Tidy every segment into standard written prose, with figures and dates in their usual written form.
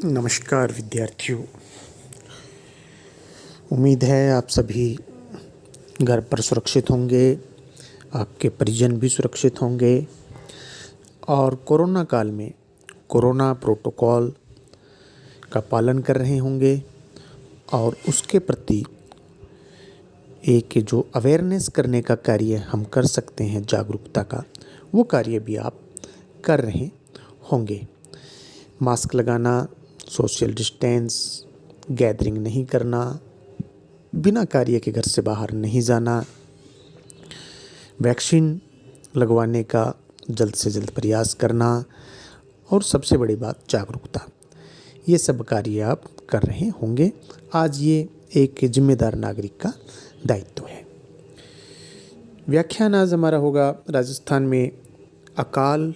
नमस्कार विद्यार्थियों। उम्मीद है आप सभी घर पर सुरक्षित होंगे, आपके परिजन भी सुरक्षित होंगे और कोरोना काल में कोरोना प्रोटोकॉल का पालन कर रहे होंगे और उसके प्रति एक जो अवेयरनेस करने का कार्य हम कर सकते हैं, जागरूकता का, वो कार्य भी आप कर रहे होंगे। मास्क लगाना, सोशल डिस्टेंस, गैदरिंग नहीं करना, बिना कार्य के घर से बाहर नहीं जाना, वैक्सीन लगवाने का जल्द से जल्द प्रयास करना और सबसे बड़ी बात जागरूकता, ये सब कार्य आप कर रहे होंगे। आज ये एक जिम्मेदार नागरिक का दायित्व है। व्याख्यान आज हमारा होगा राजस्थान में अकाल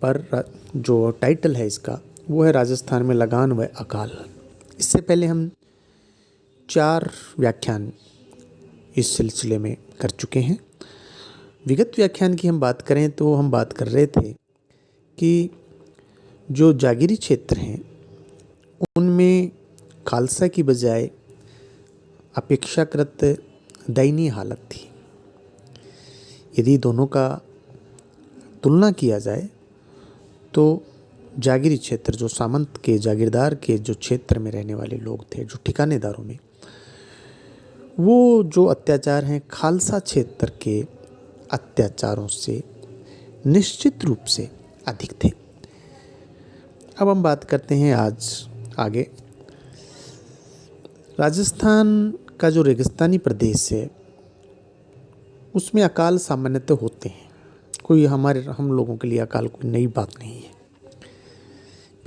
पर। जो टाइटल है इसका वो है राजस्थान में लगान व अकाल। इससे पहले हम 4 व्याख्यान इस सिलसिले में कर चुके हैं। विगत व्याख्यान की हम बात करें तो हम बात कर रहे थे कि जो जागीरी क्षेत्र हैं उनमें खालसा की बजाय अपेक्षाकृत दयनीय हालत थी। यदि दोनों का तुलना किया जाए तो जागीरी क्षेत्र, जो सामंत के जागीरदार के जो क्षेत्र में रहने वाले लोग थे, जो ठिकानेदारों में, वो जो अत्याचार हैं खालसा क्षेत्र के अत्याचारों से निश्चित रूप से अधिक थे। अब हम बात करते हैं आज आगे। राजस्थान का जो रेगिस्तानी प्रदेश है उसमें अकाल सामान्यतः होते हैं। कोई हम लोगों के लिए अकाल कोई नई बात नहीं है।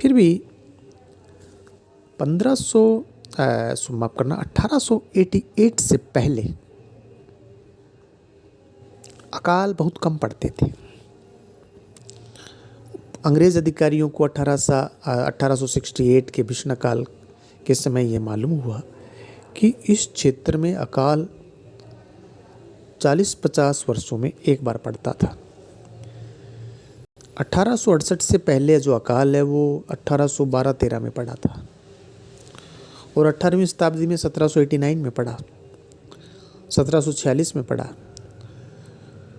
फिर भी 1888 से पहले अकाल बहुत कम पड़ते थे। अंग्रेज अधिकारियों को 1868 के भीषण काल के समय यह मालूम हुआ कि इस क्षेत्र में अकाल 40-50 वर्षों में एक बार पड़ता था। 1868 से पहले जो अकाल है वो 1812-13 में पड़ा था और 18वीं शताब्दी में 1789 में पड़ा, 1746 में पड़ा।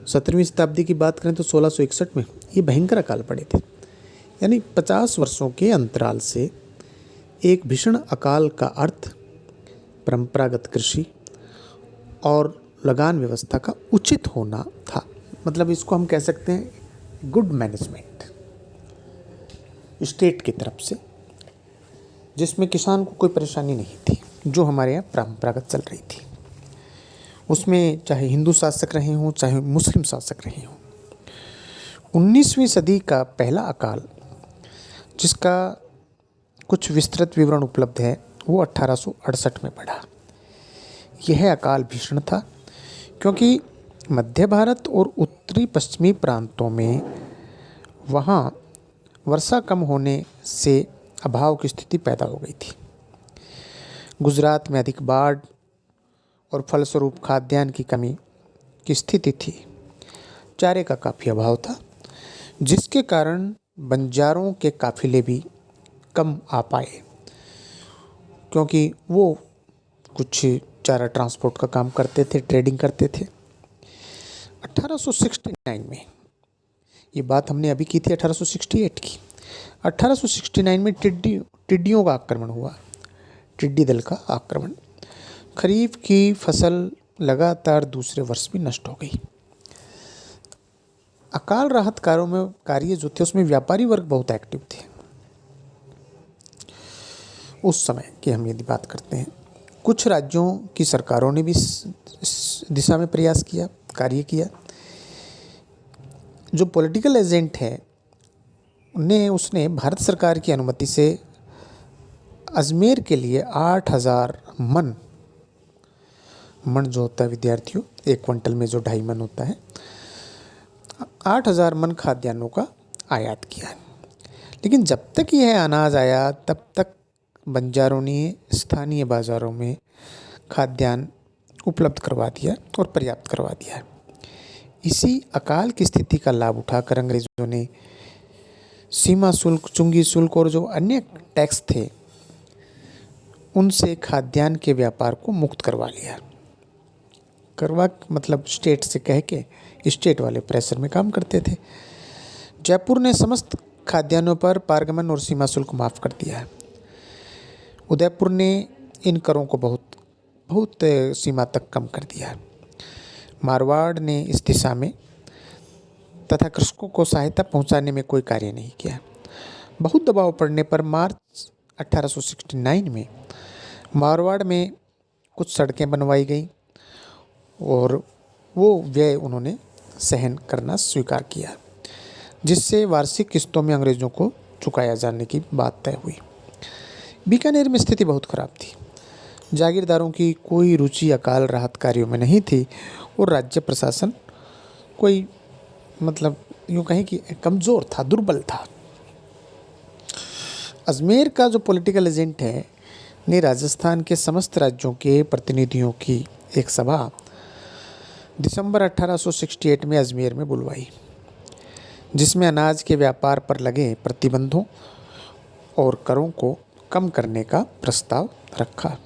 17वीं शताब्दी की बात करें तो 1661 में ये भयंकर अकाल पड़े थे। यानी 50 वर्षों के अंतराल से एक भीषण अकाल का अर्थ परंपरागत कृषि और लगान व्यवस्था का उचित होना था। मतलब इसको हम कह सकते हैं गुड मैनेजमेंट स्टेट की तरफ से, जिसमें किसान को कोई परेशानी नहीं थी, जो हमारे यहाँ परंपरागत चल रही थी। उसमें चाहे हिंदू शासक रहे हों चाहे मुस्लिम शासक रहे हों। 19वीं सदी का पहला अकाल, जिसका कुछ विस्तृत विवरण उपलब्ध है, वो 1868 में पड़ा। यह अकाल भीषण था क्योंकि मध्य भारत और उत्तरी पश्चिमी प्रांतों में वहाँ वर्षा कम होने से अभाव की स्थिति पैदा हो गई थी। गुजरात में अधिक बाढ़ और फलस्वरूप खाद्यान्न की कमी की स्थिति थी। चारे का काफ़ी अभाव था, जिसके कारण बंजारों के काफिले भी कम आ पाए, क्योंकि वो कुछ चारा ट्रांसपोर्ट का काम करते थे, ट्रेडिंग करते थे। 1869 में, ये बात हमने अभी की थी 1868 की, 1869 में टिड्डियों का आक्रमण हुआ, टिड्डी दल का आक्रमण। खरीफ की फसल लगातार दूसरे वर्ष भी नष्ट हो गई। अकाल राहत कार्यों में कार्य जो थे उसमें व्यापारी वर्ग बहुत एक्टिव थे। उस समय की हम यदि बात करते हैं, कुछ राज्यों की सरकारों ने भी इस दिशा में प्रयास किया, कार्य किया। जो पॉलिटिकल एजेंट है उसने भारत सरकार की अनुमति से अजमेर के लिए 8000 मन जो होता है विद्यार्थियों, 1 क्विंटल में जो 2.5 मन होता है, 8000 मन खाद्यान्नों का आयात किया। लेकिन जब तक यह अनाज आया तब तक बंजारों ने स्थानीय बाज़ारों में खाद्यान्न उपलब्ध करवा दिया और पर्याप्त करवा दिया। इसी अकाल की स्थिति का लाभ उठाकर अंग्रेज़ों ने सीमा शुल्क, चुंगी शुल्क और जो अन्य टैक्स थे उनसे खाद्यान्न के व्यापार को मुक्त करवा लिया। करवा मतलब स्टेट से कह के स्टेट वाले प्रेशर में काम करते थे। जयपुर ने समस्त खाद्यान्नों पर पारगमन और सीमा शुल्क माफ़ कर दिया है। उदयपुर ने इन करों को बहुत सीमा तक कम कर दिया है। मारवाड़ ने इस दिशा में तथा कृषकों को सहायता पहुंचाने में कोई कार्य नहीं किया। बहुत दबाव पड़ने पर मार्च 1869 में मारवाड़ में कुछ सड़कें बनवाई गई और वो व्यय उन्होंने सहन करना स्वीकार किया, जिससे वार्षिक किस्तों में अंग्रेज़ों को चुकाया जाने की बात तय हुई। बीकानेर में स्थिति बहुत खराब थी। जागीरदारों की कोई रुचि अकाल राहत कार्यों में नहीं थी और राज्य प्रशासन कोई मतलब यूँ कहें कि कमज़ोर था, दुर्बल था। अजमेर का जो पॉलिटिकल एजेंट है ने राजस्थान के समस्त राज्यों के प्रतिनिधियों की एक सभा दिसंबर 1868 में अजमेर में बुलवाई, जिसमें अनाज के व्यापार पर लगे प्रतिबंधों और करों को कम करने का प्रस्ताव रखा।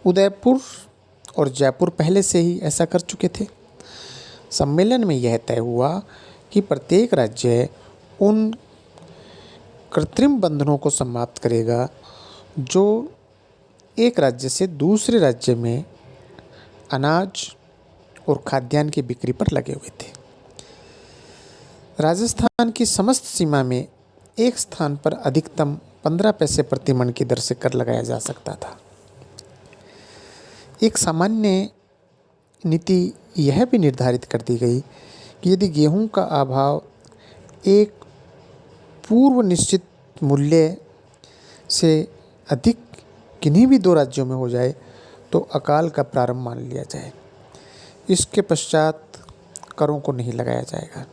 उदयपुर और जयपुर पहले से ही ऐसा कर चुके थे। सम्मेलन में यह तय हुआ कि प्रत्येक राज्य उन कृत्रिम बंधनों को समाप्त करेगा जो एक राज्य से दूसरे राज्य में अनाज और खाद्यान्न की बिक्री पर लगे हुए थे। राजस्थान की समस्त सीमा में एक स्थान पर अधिकतम 15 पैसे प्रति मन की दर से कर लगाया जा सकता था। एक सामान्य नीति यह भी निर्धारित कर दी गई कि यदि गेहूं का अभाव एक पूर्व निश्चित मूल्य से अधिक किन्हीं भी दो राज्यों में हो जाए तो अकाल का प्रारंभ मान लिया जाए। इसके पश्चात करों को नहीं लगाया जाएगा।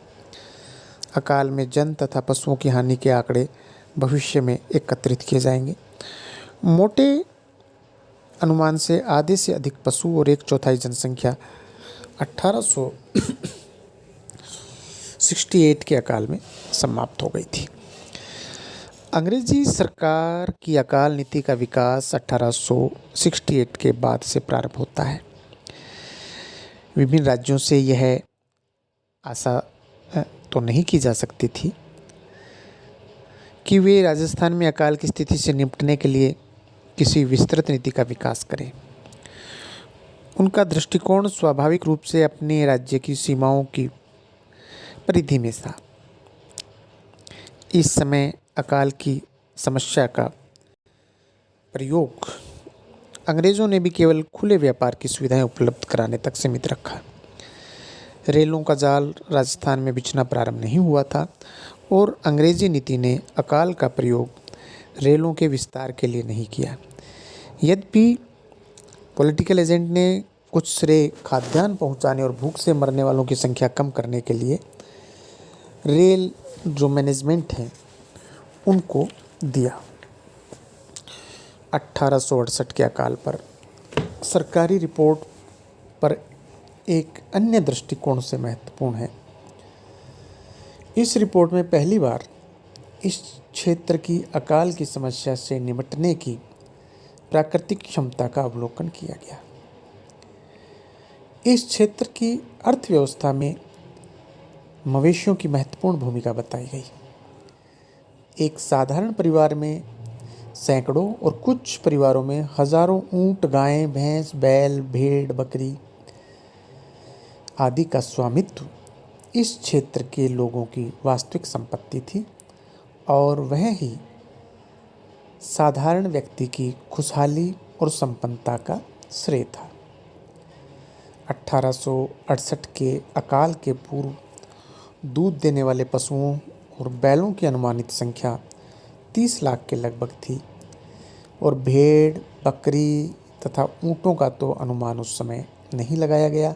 अकाल में जन तथा पशुओं की हानि के आंकड़े भविष्य में एकत्रित किए जाएंगे। मोटे अनुमान से आधे से अधिक पशु और 1/4 जनसंख्या 1868 के अकाल में समाप्त हो गई थी। अंग्रेजी सरकार की अकाल नीति का विकास 1868 के बाद से प्रारंभ होता है। विभिन्न राज्यों से यह आशा तो नहीं की जा सकती थी कि वे राजस्थान में अकाल की स्थिति से निपटने के लिए किसी विस्तृत नीति का विकास करें। उनका दृष्टिकोण स्वाभाविक रूप से अपने राज्य की सीमाओं की परिधि में था। इस समय अकाल की समस्या का प्रयोग अंग्रेज़ों ने भी केवल खुले व्यापार की सुविधाएं उपलब्ध कराने तक सीमित रखा। रेलों का जाल राजस्थान में बिछना प्रारंभ नहीं हुआ था और अंग्रेजी नीति ने अकाल का प्रयोग रेलों के विस्तार के लिए नहीं किया। यद्यपि पॉलिटिकल एजेंट ने कुछ श्रेय खाद्यान्न पहुंचाने और भूख से मरने वालों की संख्या कम करने के लिए रेल जो मैनेजमेंट है उनको दिया। 1868 के अकाल पर सरकारी रिपोर्ट पर एक अन्य दृष्टिकोण से महत्वपूर्ण है। इस रिपोर्ट में पहली बार इस क्षेत्र की अकाल की समस्या से निपटने की प्राकृतिक क्षमता का अवलोकन किया गया। इस क्षेत्र की अर्थव्यवस्था में मवेशियों की महत्वपूर्ण भूमिका बताई गई। एक साधारण परिवार में सैकड़ों और कुछ परिवारों में हजारों ऊंट, गायें, भैंस, बैल, भेड़, बकरी आदि का स्वामित्व इस क्षेत्र के लोगों की वास्तविक संपत्ति थी और वह ही साधारण व्यक्ति की खुशहाली और संपन्नता का श्रेय था। 1868 के अकाल के पूर्व दूध देने वाले पशुओं और बैलों की अनुमानित संख्या 30 लाख के लगभग थी और भेड़, बकरी तथा ऊँटों का तो अनुमान उस समय नहीं लगाया गया।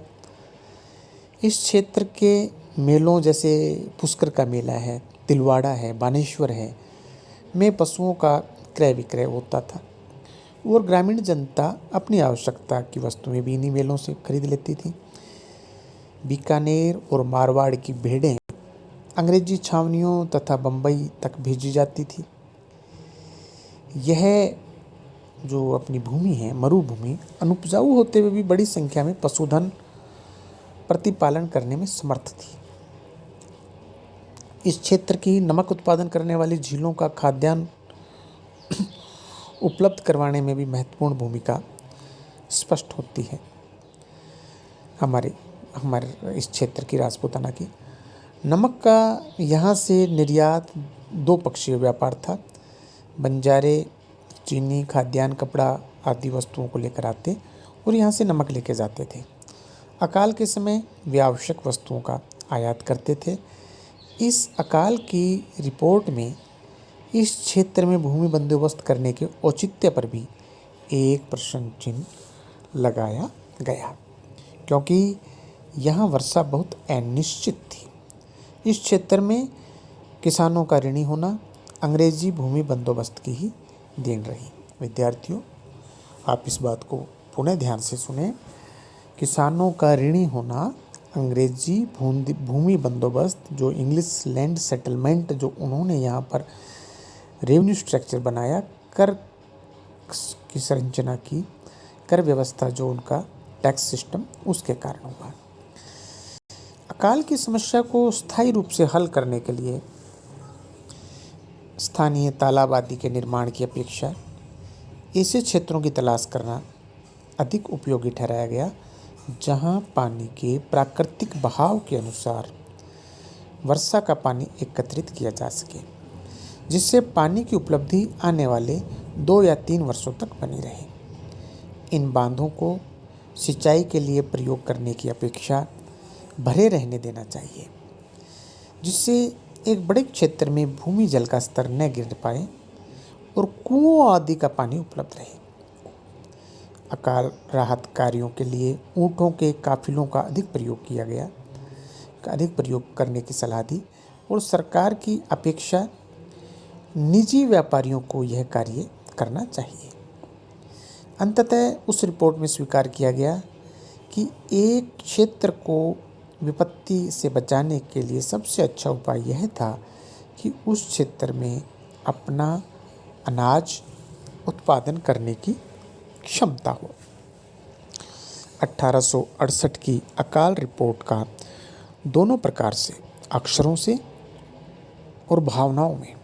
इस क्षेत्र के मेलों जैसे पुष्कर का मेला है, तिलवाड़ा है, बानेश्वर है में पशुओं का क्रय विक्रय होता था और ग्रामीण जनता अपनी आवश्यकता की वस्तुएं भी इन्हीं मेलों से खरीद लेती थी। बीकानेर और मारवाड़ की भेड़ें अंग्रेजी छावनियों तथा बम्बई तक भेजी जाती थी। यह जो अपनी भूमि है, मरुभूमि, अनुपजाऊ होते हुए भी बड़ी संख्या में पशुधन प्रतिपालन करने में समर्थ थी। इस क्षेत्र की नमक उत्पादन करने वाली झीलों का खाद्यान्न उपलब्ध करवाने में भी महत्वपूर्ण भूमिका स्पष्ट होती है। हमारे इस क्षेत्र की, राजपूताना की, नमक का यहाँ से निर्यात दो पक्षीय व्यापार था। बंजारे चीनी, खाद्यान्न, कपड़ा आदि वस्तुओं को लेकर आते और यहाँ से नमक लेके जाते थे। अकाल के समय वे आवश्यक वस्तुओं का आयात करते थे। इस अकाल की रिपोर्ट में इस क्षेत्र में भूमि बंदोबस्त करने के औचित्य पर भी एक प्रश्न चिन्ह लगाया गया, क्योंकि यहाँ वर्षा बहुत अनिश्चित थी। इस क्षेत्र में किसानों का ऋणी होना अंग्रेजी भूमि बंदोबस्त की ही देन रही। विद्यार्थियों, आप इस बात को पुनः ध्यान से सुने। किसानों का ऋणी होना अंग्रेजी भूमि बंदोबस्त, जो इंग्लिश लैंड सेटलमेंट, जो उन्होंने यहाँ पर रेवेन्यू स्ट्रक्चर बनाया, कर की संरचना की, कर व्यवस्था, जो उनका टैक्स सिस्टम, उसके कारण हुआ। अकाल की समस्या को स्थायी रूप से हल करने के लिए स्थानीय तालाब आदि के निर्माण की अपेक्षा ऐसे क्षेत्रों की तलाश करना अधिक उपयोगी ठहराया गया जहां पानी के प्राकृतिक बहाव के अनुसार वर्षा का पानी एकत्रित किया जा सके, जिससे पानी की उपलब्धि आने वाले 2 या 3 वर्षों तक बनी रहे। इन बांधों को सिंचाई के लिए प्रयोग करने की अपेक्षा भरे रहने देना चाहिए, जिससे एक बड़े क्षेत्र में भूमि जल का स्तर न गिर पाए और कुओं आदि का पानी उपलब्ध रहे। अकाल राहत कार्यों के लिए ऊँटों के काफिलों का अधिक प्रयोग करने की सलाह दी और सरकार की अपेक्षा निजी व्यापारियों को यह कार्य करना चाहिए। अंततः उस रिपोर्ट में स्वीकार किया गया कि एक क्षेत्र को विपत्ति से बचाने के लिए सबसे अच्छा उपाय यह था कि उस क्षेत्र में अपना अनाज उत्पादन करने की क्षमता हो। 1868 की अकाल रिपोर्ट का दोनों प्रकार से, अक्षरों से और भावनाओं में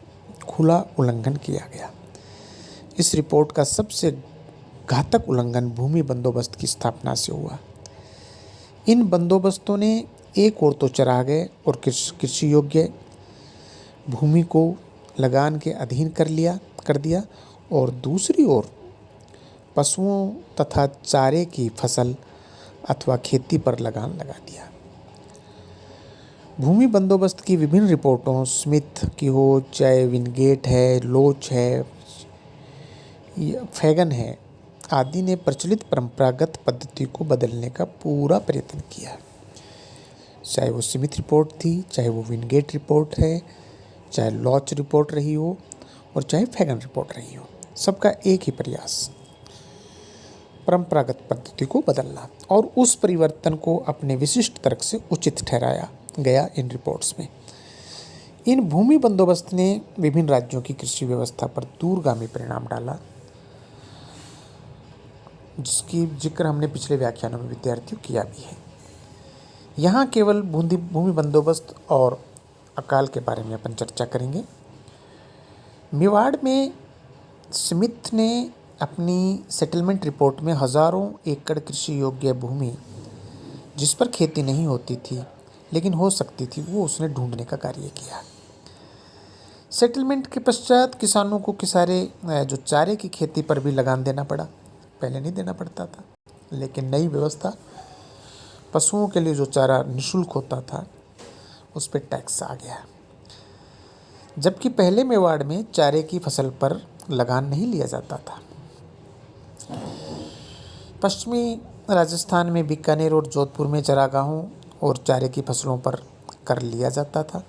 खुला उल्लंघन किया गया। इस रिपोर्ट का सबसे घातक उल्लंघन भूमि बंदोबस्त की स्थापना से हुआ। इन बंदोबस्तों ने एक ओर तो चरागाह और कृषि योग्य भूमि को लगान के अधीन कर दिया और दूसरी ओर पशुओं तथा चारे की फसल अथवा खेती पर लगान लगा दिया। भूमि बंदोबस्त की विभिन्न रिपोर्टों, स्मिथ की हो, चाहे विनगेट है, लोच है, फैगन है आदि ने प्रचलित परंपरागत पद्धति को बदलने का पूरा प्रयत्न किया। चाहे वो स्मिथ रिपोर्ट थी, चाहे वो विनगेट रिपोर्ट है, चाहे लॉच रिपोर्ट रही हो और चाहे फैगन रिपोर्ट रही हो, सबका एक ही प्रयास परंपरागत पद्धति को बदलना और उस परिवर्तन को अपने विशिष्ट तर्क से उचित ठहराया गया। इन रिपोर्ट्स में इन भूमि बंदोबस्त ने विभिन्न राज्यों की कृषि व्यवस्था पर दूरगामी परिणाम डाला, जिसकी जिक्र हमने पिछले व्याख्यानों में विद्यार्थियों किया भी है। यहाँ केवल भूमि बंदोबस्त और अकाल के बारे में अपन चर्चा करेंगे। मेवाड़ में स्मिथ ने अपनी सेटलमेंट रिपोर्ट में हजारों एकड़ कृषि योग्य भूमि जिस पर खेती नहीं होती थी लेकिन हो सकती थी, वो उसने ढूंढने का कार्य किया। सेटलमेंट के पश्चात किसानों को जो चारे की खेती पर भी लगान देना पड़ा। पहले नहीं देना पड़ता था, लेकिन नई व्यवस्था, पशुओं के लिए जो चारा निःशुल्क होता था उस पर टैक्स आ गया, जबकि पहले मेवाड़ में चारे की फसल पर लगान नहीं लिया जाता था। पश्चिमी राजस्थान में बीकानेर और जोधपुर में चरागाहों और चारे की फसलों पर कर लिया जाता था,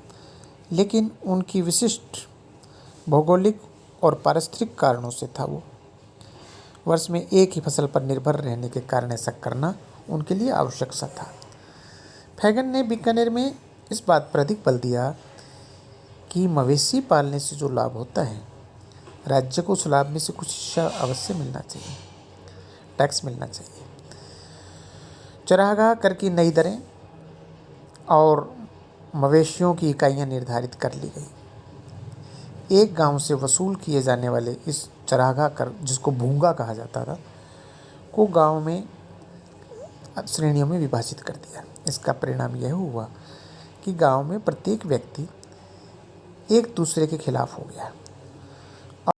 लेकिन उनकी विशिष्ट भौगोलिक और पारिस्थितिक कारणों से था। वो वर्ष में एक ही फसल पर निर्भर रहने के कारण ऐसा करना उनके लिए आवश्यक सा था। फैगन ने बीकानेर में इस बात पर अधिक बल दिया कि मवेशी पालने से जो लाभ होता है, राज्य को उस लाभ में से कुछ हिस्सा अवश्य मिलना चाहिए, टैक्स मिलना चाहिए। चरागाह कर की नई दरें और मवेशियों की इकाइयाँ निर्धारित कर ली गई। एक गांव से वसूल किए जाने वाले इस चरागाह कर, जिसको भूंगा कहा जाता था, को गांव में श्रेणियों में विभाजित कर दिया। इसका परिणाम यह हुआ कि गांव में प्रत्येक व्यक्ति एक दूसरे के खिलाफ हो गया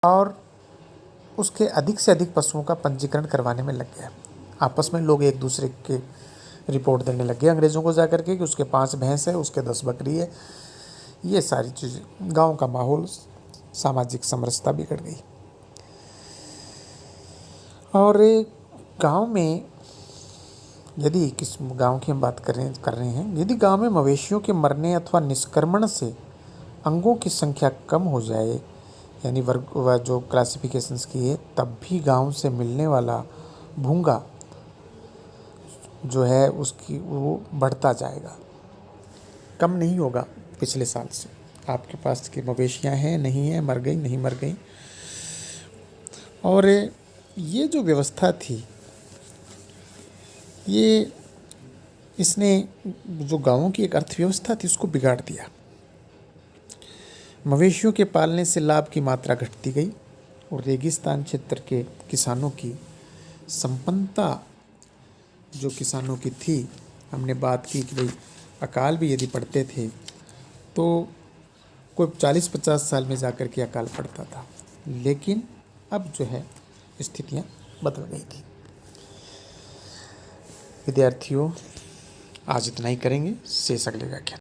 और उसके अधिक से अधिक पशुओं का पंजीकरण करवाने में लग गया। आपस में लोग एक दूसरे के रिपोर्ट देने लग गए अंग्रेज़ों को जाकर के कि उसके 5 भैंस है, उसके 10 बकरी है। ये सारी चीज़ें, गांव का माहौल, सामाजिक समरसता बिगड़ गई। और गांव में यदि किस गांव की हम बात कर रहे हैं, यदि गांव में मवेशियों के मरने अथवा निष्क्रमण से अंगों की संख्या कम हो जाए, यानी वर्ग व जो क्लासिफिकेशंस की है, तब भी गांव से मिलने वाला भूंगा जो है उसकी वो बढ़ता जाएगा, कम नहीं होगा पिछले साल से। आपके पास की मवेशियाँ हैं, नहीं हैं, मर गई, नहीं मर गई। और ये जो व्यवस्था थी, ये इसने जो गांवों की एक अर्थव्यवस्था थी उसको बिगाड़ दिया। मवेशियों के पालने से लाभ की मात्रा घटती गई और रेगिस्तान क्षेत्र के किसानों की संपन्नता जो किसानों की थी, हमने बात की कि भाई अकाल भी यदि पड़ते थे तो कोई 40-50 साल में जाकर के अकाल पड़ता था, लेकिन अब जो है स्थितियाँ बदल गई थी। विद्यार्थियों, आज इतना ही करेंगे, शेष अगले व्याख्यान।